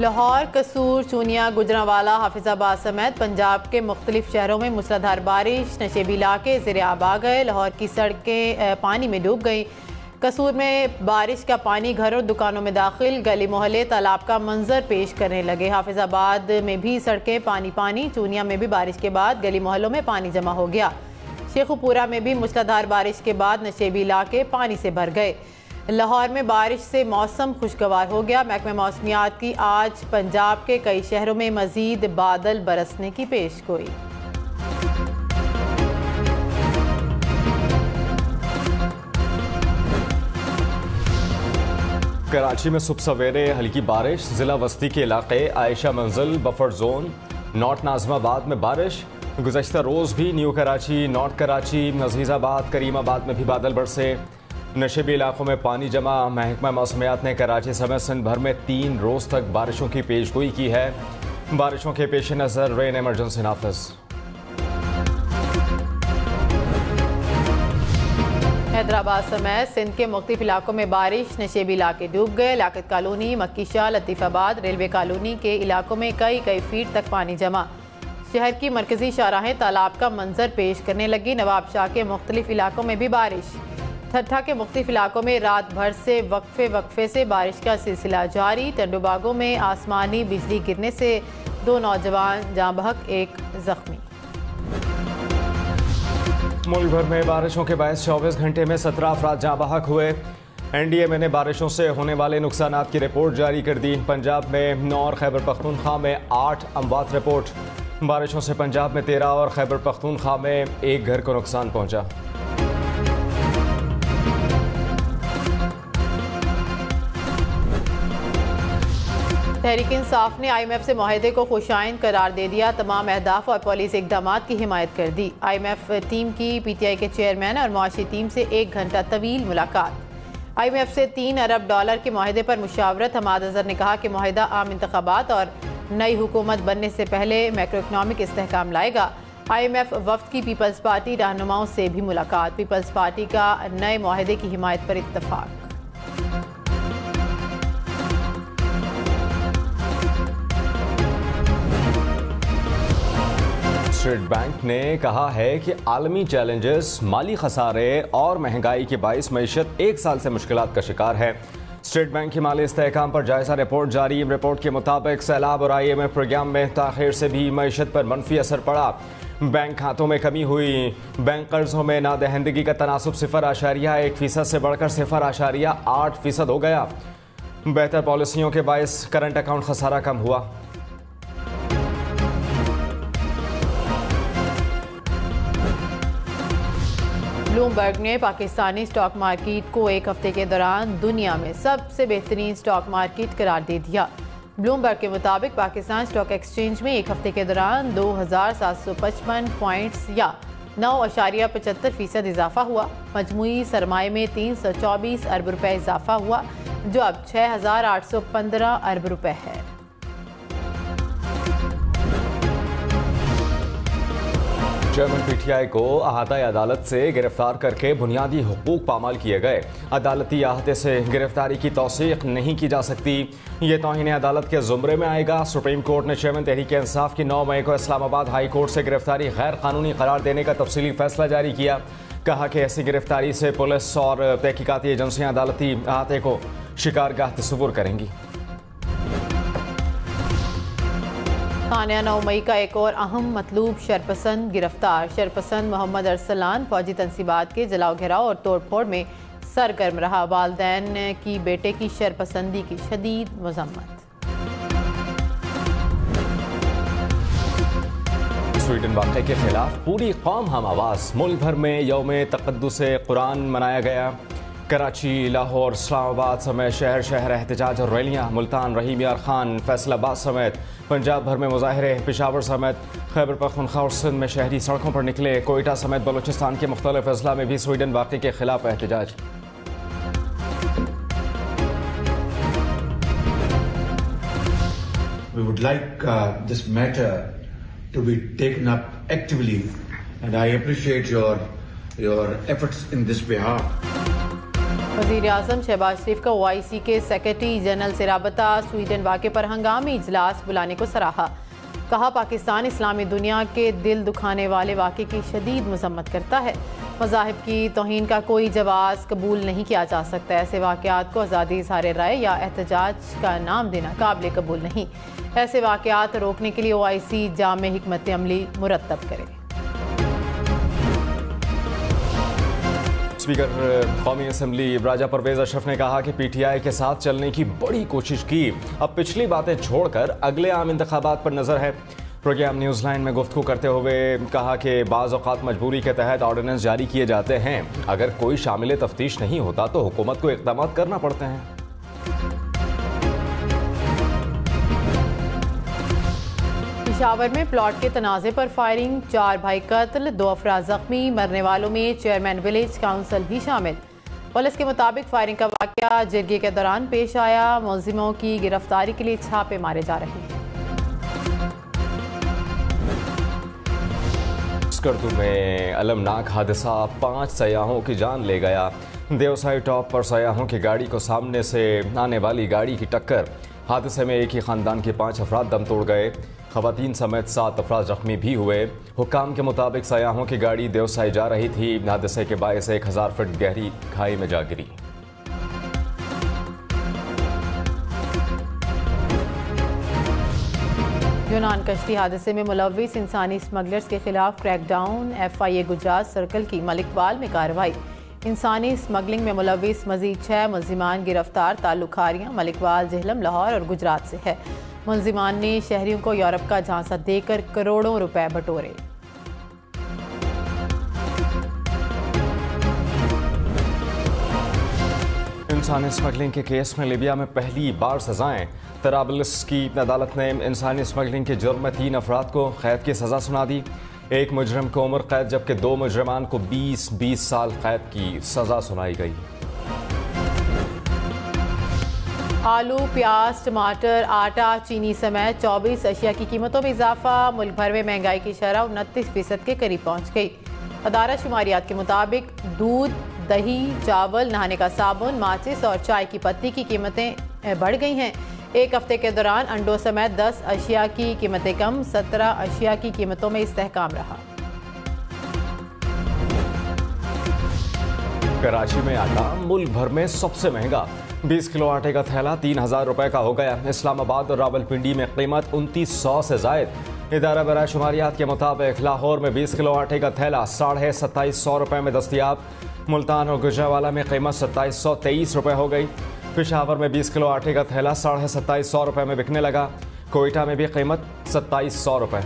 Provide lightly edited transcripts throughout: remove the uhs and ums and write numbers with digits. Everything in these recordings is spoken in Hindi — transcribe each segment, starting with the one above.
लाहौर, कसूर, चूनिया, गुजरांवाला, हाफिजाबाद समेत पंजाब के मुख्तलिफ शहरों में मूसलाधार बारिश। नशेबी इलाके ज़ेर-आब आ गए। लाहौर की सड़कें पानी में डूब गई। कसूर में बारिश का पानी घर और दुकानों में दाखिल। गली मोहल्ले तालाब का मंजर पेश करने लगे। हाफिजाबाद में भी सड़कें पानी पानी। चूनिया में भी बारिश के बाद गली मोहल्लों में पानी जमा हो गया। शेखुपुरा में भी मूसलाधार बारिश के बाद नशेबी इलाके पानी से भर गए। लाहौर में बारिश से मौसम खुशगवार हो गया। महकमे मौसमियात की आज पंजाब के कई शहरों में मजीद बादल बरसने की पेशगोई। कराची में सुबह सवेरे हल्की बारिश। जिला वस्ती के इलाके आयशा मंजिल, बफर जोन, नॉर्थ नाज़िमाबाद में बारिश। गुज़श्ता रोज़ भी न्यू कराची, नॉर्थ कराची, अजीज़ाबाद, करीमाबाद में भी बादल बरसे। नशेबी इलाकों में पानी जमा। महकमा मौसमियात ने कराची समेत सिंध भर में 3 रोज़ तक बारिशों की पेशगोई की है। बारिशों के पेश नज़र रेन इमरजेंसी नाफिज। हैदराबाद समेत सिंध के मुख्तलिफ इलाकों में बारिश। नशेबी इलाके डूब गए। लियाकत कॉलोनी, मक्की शाह, लतीफ़ाबाद, रेलवे कॉलोनी के इलाकों में कई फीट तक पानी जमा। शहर की मरकजी शाहराहें तालाब का मंजर पेश करने लगी। नवाब शाह के मुख्तलिफ इलाकों में भी बारिश। ठट्ठा के मुख्तलिफ इलाकों में रात भर से वक्फे से बारिश का सिलसिला जारी। टंडोबागों में आसमानी बिजली गिरने से 2 नौजवान जाँ बहक, 1 जख्मी। मुल्क भर में बारिशों के बायस 24 घंटे में 17 अफराद जाँ बहक हुए। NDMA ने बारिशों से होने वाले नुकसानात की रिपोर्ट जारी कर दी। पंजाब में 9 और खैबर पख्तूनख्वा में 8 अमवात रिपोर्ट। बारिशों से पंजाब में 13 और खैबर पख्तूनख्वा में 1 घर को नुकसान पहुंचा। तहरीक इंसाफ ने IMF से मुआहदे को खुशाइन करार दे दिया। तमाम अहदाफ और पॉलिसी इक़दामात की हिमायत कर दी। IMF टीम की PTI के चेयरमैन और मुआशी टीम से 1 घंटा तवील मुलाकात। IMF से $3 अरब के मुआहदे पर मुशावरत। हमाद अजहर ने कहा कि मुआहदा आम इंतखाबात और नई हुकूमत बनने से पहले मैक्रो इकनॉमिक इस्तेहकाम लाएगा। IMF वफ्द की पीपल्स पार्टी रहनुमाओं से भी मुलाकात। पीपल्स पार्टी का नए मुआहदे की हिमायत पर इत्तफाक। स्टेट बैंक ने कहा है कि आलमी चैलेंजेस, माली खसारे और महंगाई के बाइस मईशत 1 साल से मुश्किलात का शिकार है। स्टेट बैंक की माली इस्तेहकाम पर जायजा रिपोर्ट जारी। रिपोर्ट के मुताबिक सैलाब और IMF प्रोग्राम में ताखिर से भी मईशत पर मनफी असर पड़ा। बैंक खातों में कमी हुई। बैंक कर्जों में नादहंदगी का तनासुब 0.1% से बढ़कर 0.8% हो गया। बेहतर पॉलिसियों के बायस करंट अकाउंट खसारा कम हुआ। ब्लूमबर्ग ने पाकिस्तानी स्टॉक मार्केट को 1 हफ्ते के दौरान दुनिया में सबसे बेहतरीन स्टॉक मार्केट करार दे दिया। ब्लूमबर्ग के मुताबिक पाकिस्तान स्टॉक एक्सचेंज में 1 हफ्ते के दौरान 2755 पॉइंट्स या 9.75% इजाफा हुआ। मजमूई सरमाए में 324 अरब रुपए इजाफा हुआ, जो अब 6815 अरब रुपए है। चेयरमैन PTI को अहाता अदालत से गिरफ्तार करके बुनियादी हुकूक पामाल किए गए। अदालती अहाते से गिरफ्तारी की तौसीक नहीं की जा सकती। ये तौहीन अदालत के जुमरे में आएगा। सुप्रीम कोर्ट ने चेयरमैन तहरीक इंसाफ की 9 मई को इस्लामाबाद हाई कोर्ट से गिरफ्तारी गैर कानूनी करार देने का तफसीली फैसला जारी किया। कहा कि ऐसी गिरफ्तारी से पुलिस और तहकीकाती एजेंसियां अदालती अहाते को शिकारगाह तस्वुर करेंगी। थाना 9 मई का एक और अहम मतलूब शरपसंद गिरफ्तार। शरपसंद मोहम्मद अरसलान फौजी तनसीबात के जलाओ घेराव और तोड़फोड़ में सरगर्म रहा। वालिदैन की बेटे की शरपसंदी की शदीद मजम्मत। स्वीडन वाक़े के खिलाफ पूरी कौम हम आवाज़। मुल्क भर में यौम तक़द्दुस कुरान मनाया गया। कराची, लाहौर, इस्लामाबाद समेत शहर शहर एहतजाज और रैलियाँ। मुल्तान, रहीम यार खान, फैसलाबाद समेत पंजाब भर में मुजाहरे। पेशावर समेत खैबर पख्तूनख्वा और सिंध में शहरी सड़कों पर निकले। कोयटा समेत बलूचिस्तान के मुख्तलिफ अजला में भी स्वीडन वाक़े के खिलाफ एहतजाज। We would like this matter to be taken up actively, and I appreciate your efforts in this behalf. वज़ीर आज़म शहबाज शरीफ का OIC के सेक्रेटरी जनरल से राबता स्वीडन वाक़े पर हंगामी इजलास बुलाने को सराहा। कहा पाकिस्तान इस्लामी दुनिया के दिल दुखाने वाले वाक़े की शदीद मज़म्मत करता है। मज़ाहिब की तौहीन का कोई जवाज़ कबूल नहीं किया जा सकता। ऐसे वाक़यात को आज़ादी इज़हार राय या एहतजाज का नाम देना काबिल कबूल नहीं। ऐसे वाक़यात रोकने के लिए OIC जामे हिकमत अमली मुरतब करे। स्पीकर कौमी असम्बली राजा परवेज अशरफ ने कहा कि PTI के साथ चलने की बड़ी कोशिश की, अब पिछली बातें छोड़कर अगले आम इंतखाबात पर नजर है। प्रोग्राम न्यूज़ लाइन में गुफ्तगू करते हुए कहा कि बाज़ औक़ात मजबूरी के तहत ऑर्डिनेंस जारी किए जाते हैं, अगर कोई शामिल तफ्तीश नहीं होता तो हुकूमत को इक़दाम करना पड़ते हैं। पेशावर में प्लॉट के तनाज़े पर फायरिंग, 4 भाई कत्ल, 2 अफराद जख्मी, मरने वालों में चेयरमैन विलेज काउंसिल भी शामिल। पुलिस के मुताबिक फायरिंग का वाक़या जरगे के दौरान पेश आया। मुलजिमों की गिरफ्तारी के लिए छापे मारे जा रहे हैं। स्कर्दू में अलमनाक हादसा, 5 सयाहों की जान ले गया। देवसाई टॉप पर सयाहों की गाड़ी को सामने से आने वाली गाड़ी की टक्कर। हादसे में एक ही खानदान के 5 अफराद दम तोड़ गए। खवातीन समेत 7 अफराद जख्मी भी हुए। हुक्काम के मुताबिक सयाहों की गाड़ी देवसाई जा रही थी। हादसे के बायस 1000 फीट गहरी खाई में जा गिरी। यूनान कश्ती हादसे में मुलव्विस इंसानी स्मगलर्स के खिलाफ क्रैकडाउन। FIA गुजरात सर्कल की मलिकवाल में कार्रवाई। इंसानी स्मगलिंग में मुलव्विस मजीद 6 मुलजिमान गिरफ्तार। ताल्लुकारियाँ मलिकवाल, जेहलम, लाहौर और गुजरात से है। मुलजिमान ने शहरियों को यूरोप का झांसा देकर करोड़ों रुपए बटोरे। इंसानी स्मगलिंग के केस में लीबिया में पहली बार सजाएं। तराबलस की अदालत ने इंसानी स्मगलिंग के जुर्म में 3 अफराद को कैद की सजा सुना दी। एक मुजरिम को उम्र कैद जबकि 2 मुजरिमान को 20 साल कैद की सजा सुनाई गई। आलू, प्याज, टमाटर, आटा, चीनी समेत 24 अशिया की कीमतों में इजाफा। मुल्क भर में महंगाई की शरह 29% के करीब पहुंच गई। अदारा शुमारियात के मुताबिक दूध, दही, चावल, नहाने का साबुन, माचिस और चाय की पत्ती की कीमतें बढ़ गई हैं। एक हफ्ते के दौरान अंडों समेत 10 अशिया की कीमतें कम, 17 अशिया की कीमतों में इस्तेहकाम रहा। कराची में आटा मुल्क भर में सबसे महंगा। 20 किलो आटे का थैला 3000 रुपए का हो गया। इस्लामाबाद और रावलपिंडी में कीमत 2900 से जायद। इदारा बराए शुमारियात के मुताबिक लाहौर में 20 किलो आटे का थैला 2750 रुपए में दस्तियाब। मुल्तान और गुजरावाला में कीमत 2723 रुपए हो गई। पेशावर में 20 किलो आटे का थैला 2750 रुपए में बिकने लगा। कोयटा में भी कीमत 2700 रुपए।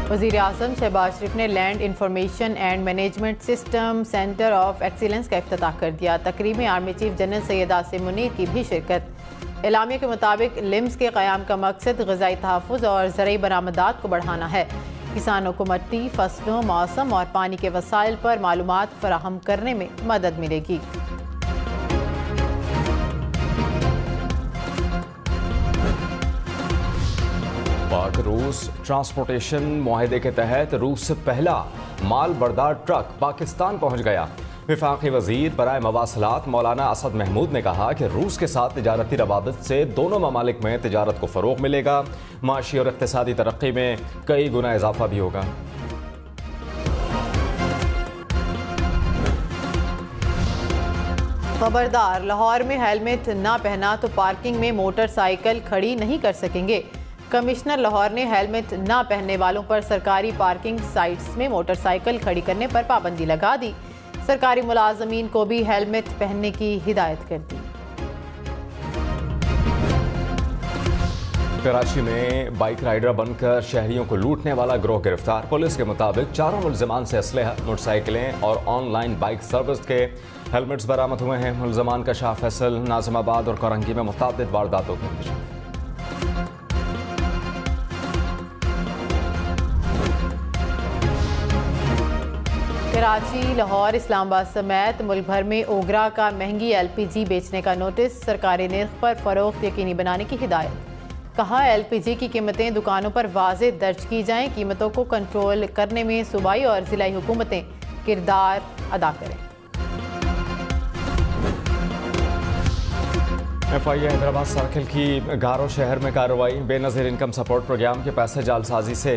वज़ीर आज़म शहबाज शरीफ ने land information and management system centre of excellence का इफ्तिताह कर दिया। तकरीब में army chief general Syed Asim Munir की भी शिरकत। एलामिया के मुताबिक लिम्स के क़याम का मकसद ग़िज़ाई तहफ़्फ़ुज़ और ज़रई बरामदात को बढ़ाना है। किसानों को मिट्टी, फसलों, मौसम और पानी के वसाइल पर मालूमात फराहम करने में मदद मिलेगी। पाक रूस ट्रांसपोर्टेशन मुआहदे के तहत रूस से पहला माल बरदार ट्रक पाकिस्तान पहुंच गया। वफाकी वजीर बराए मवासलात मौलाना असद महमूद ने कहा कि रूस के साथ तिजारती रवाबित से दोनों ममालिक में तिजारत को फ़रोग़ मिलेगा। माशी और इक़्तिसादी तरक्की में कई गुना इजाफा भी होगा। खबरदार, लाहौर में हेलमेट ना पहना तो पार्किंग में मोटरसाइकिल खड़ी नहीं कर सकेंगे। कमिश्नर लाहौर ने हेलमेट ना पहनने वालों पर सरकारी पार्किंग साइट्स में मोटरसाइकिल खड़ी करने पर पाबंदी लगा दी। सरकारी मुलाजमीन को भी हेलमेट पहनने की हिदायत कर दी। कराची में बाइक राइडर बनकर शहरियों को लूटने वाला गिरोह गिरफ्तार। पुलिस के मुताबिक 4 मुलजमान से असलहा, मोटरसाइकिलें और ऑनलाइन बाइक सर्विस के हेलमेट्स बरामद हुए हैं। मुलजमान का शाह फैसल, नाजिमाबाद और करंगी में मुतअद्दिद वारदातों के इंकशाफ। कराची, लाहौर, इस्लामाबाद समेत मुल्क भर में ओगरा का महंगी LPG बेचने का नोटिस। सरकारी निर्ख पर फरोख्त यकीनी बनाने की हिदायत। कहा LPG की कीमतें दुकानों पर वाज़े दर्ज की जाएं, कीमतों को कंट्रोल करने में सूबाई और ज़िलाई हुकूमतें किरदार अदा करें। FIA हैदराबाद सर्किल की गारो शहर में कार्रवाई। बेनज़ीर इनकम सपोर्ट प्रोग्राम के पैसे जालसाजी से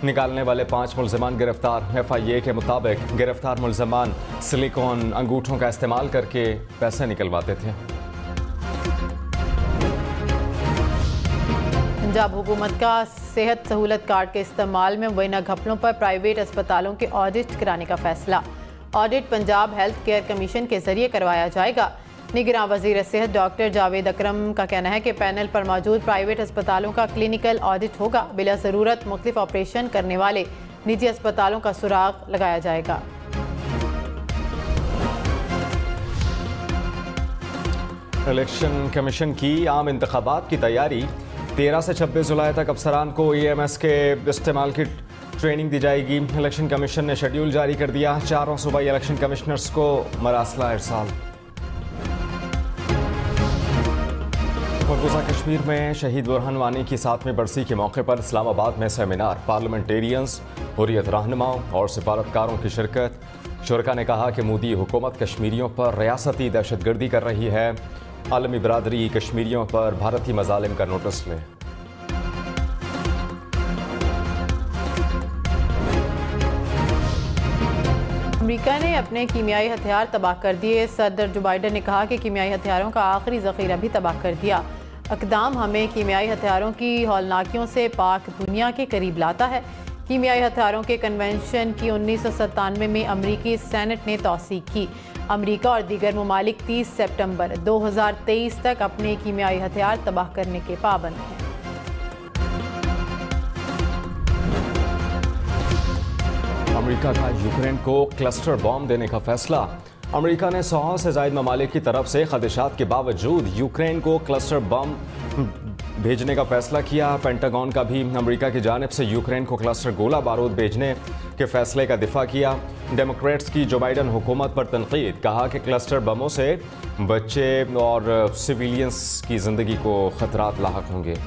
निकालने वाले 5 मुल्ज़िमान गिरफ्तार। FIA के मुताबिक गिरफ्तार मुल्ज़िमान सिलिकॉन अंगूठों का इस्तेमाल करके पैसे निकलवाते थे। पंजाब हुकूमत का सेहत सहूलत कार्ड के इस्तेमाल में मुबैना घपलों पर प्राइवेट अस्पतालों के ऑडिट कराने का फैसला। Audit Punjab health care commission के जरिए करवाया जाएगा। निगरान वजीर सेहत डॉक्टर जावेद अकरम का कहना है कि पैनल पर मौजूद प्राइवेट अस्पतालों का क्लिनिकल ऑडिट होगा। बिला ज़रूरत मुख्तलिफ ऑपरेशन करने वाले निजी अस्पतालों का सुराग लगाया जाएगा। इलेक्शन कमीशन की आम इंतखाबात की तैयारी। 13 से 26 जुलाई तक अफसरान को EMS के इस्तेमाल की ट्रेनिंग दी जाएगी। इलेक्शन कमीशन ने शेड्यूल जारी कर दिया। 4 सूबाई इलेक्शन कमिश्नर्स को मरासला इरसाल। मकबूजा कश्मीर में शहीद बुरहान वानी की 7वीं बरसी के मौके पर इस्लामाबाद में सेमिनार। पार्लियामेंटेरियंस, हुर्रियत रहनुमाओं और सिफारतकारों की शिरकत। शुरका ने कहा कि मोदी हुकूमत कश्मीरियों पर रियासती दहशतगर्दी कर रही है। आलमी बरादरी कश्मीरियों पर भारतीय मजालिम का नोटिस ले। अमेरिका ने अपने कीमियाई हथियार तबाह कर दिए। सदर जो बाइडन ने कहा कि कीमियाई हथियारों का आखिरी ज़ख़ीरा भी तबाह कर दिया। इक़दाम हमें कीमियाई हथियारों की हौलनाकियों से पाक दुनिया के करीब लाता है। कीमियाई हथियारों के कन्वेंशन की 1997 में अमरीकी सेनेट ने तौसीक की। अमरीका और दीगर ममालिक 30 सितंबर 2023 तक अपने कीमियाई हथियार तबाह करने के पाबंद हैं। अमेरिका का यूक्रेन को क्लस्टर बॉम्ब देने का फैसला। अमेरिका ने 100 से ज़ायद ममालिक की तरफ से खदशात के बावजूद यूक्रेन को क्लस्टर बॉम्ब भेजने का फैसला किया। पेंटागन का भी अमेरिका की जानिब से यूक्रेन को क्लस्टर गोला बारूद भेजने के फैसले का दिफा किया। डेमोक्रेट्स की जो बाइडन हुकूमत पर तनकीद। कहा कि क्लस्टर बमों से बच्चे और सिविलियंस की ज़िंदगी को खतरात लाहक होंगे।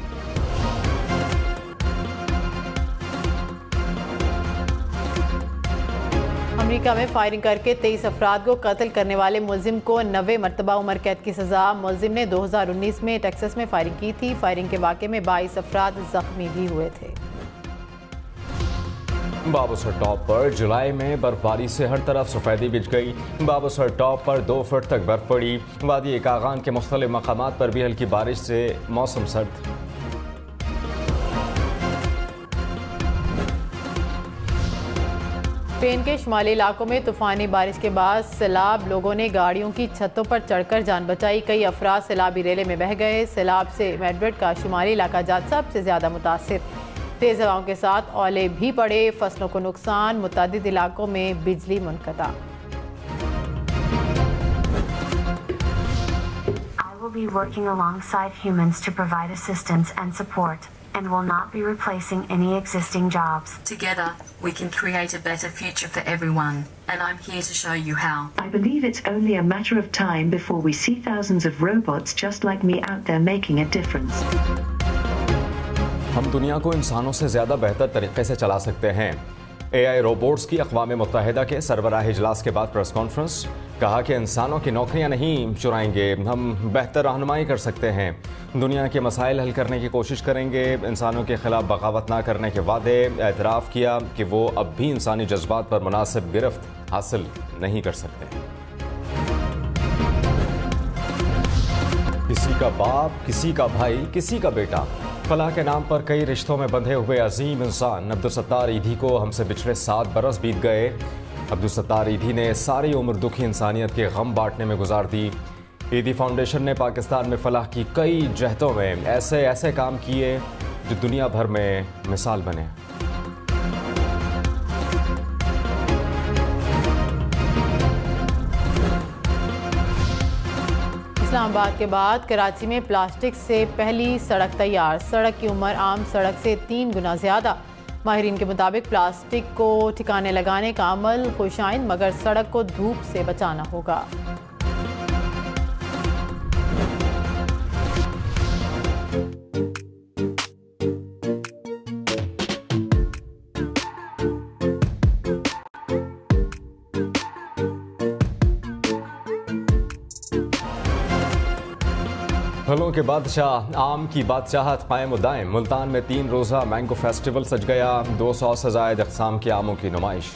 अमेरिका में फायरिंग करके 23 अफराद को कत्ल करने वाले मुलजिम को 90 मरतबा उम्र कैद की सजा। मुलजिम ने 2019 में टेक्सास में फायरिंग की थी। फायरिंग के वाक़े में 22 अफराद जख्मी भी हुए थे। बाबूसर टॉप पर जुलाई में बर्फबारी से हर तरफ सफेदी बिछ गई। बाबूसर टॉप पर 2 फुट तक बर्फ पड़ी। वादी कागान के मुख्तलिफ मकामात पर भी हल्की बारिश से मौसम सर्द। स्पेन के शुमाली इलाकों में तूफानी बारिश के बाद सैलाब। लोगों ने गाड़ियों की छतों पर चढ़कर जान बचाई। कई अफराद सैलाबी रेले में बह गए। सैलाब से मैड्रिड का शुमाली इलाका जात सबसे ज्यादा मुतासिर। तेज हवाओं के साथ ओले भी पड़े। फसलों को नुकसान। मुतादिद इलाकों में बिजली मुनक़ता। I will be working alongside humans to provide assistance and support, and will not be replacing any existing jobs. Together, we can create a better future for everyone, and I'm here to show you how. I believe it's only a matter of time before we see thousands of robots just like me out there making a difference. हम दुनिया को इंसानों से ज़्यादा बेहतर तरीके से चला सकते हैं। AI रोबोट्स की अक़वाम मुत्तहिदा के सरबराह इजलास के बाद प्रेस कॉन्फ्रेंस। कहा कि इंसानों की नौकरियां नहीं चुराएंगे, हम बेहतर रहनुमाई कर सकते हैं। दुनिया के मसाइल हल करने की कोशिश करेंगे। इंसानों के खिलाफ बगावत ना करने के वादे। एतराफ़ किया कि वो अब भी इंसानी जज्बात पर मुनासिब गिरफ्त हासिल नहीं कर सकते। किसी का बाप, किसी का भाई, किसी का बेटा, फलाह के नाम पर कई रिश्तों में बंधे हुए अजीम इंसान अब्दुल सत्तार ईधी को हमसे पिछले 7 बरस बीत गए। अब्दुल सत्तार ईधी ने सारी उम्र दुखी इंसानियत के गम बांटने में गुजार दी। ईदी फाउंडेशन ने पाकिस्तान में फलाह की कई जहतों में ऐसे काम किए जो दुनिया भर में मिसाल बने। इस्लामाबाद के बाद कराची में प्लास्टिक से पहली सड़क तैयार। सड़क की उम्र आम सड़क से 3 गुना ज़्यादा। माहिरीन के मुताबिक प्लास्टिक को ठिकाने लगाने का अमल खुशाइन, मगर सड़क को धूप से बचाना होगा। फलों के बादशाह आम की बादशाहत कायम दायम। मुल्तान में 3 रोज़ा मैंगो फेस्टिवल सज गया। 200 से ज़ायद अक़साम के आमों की नुमाइश।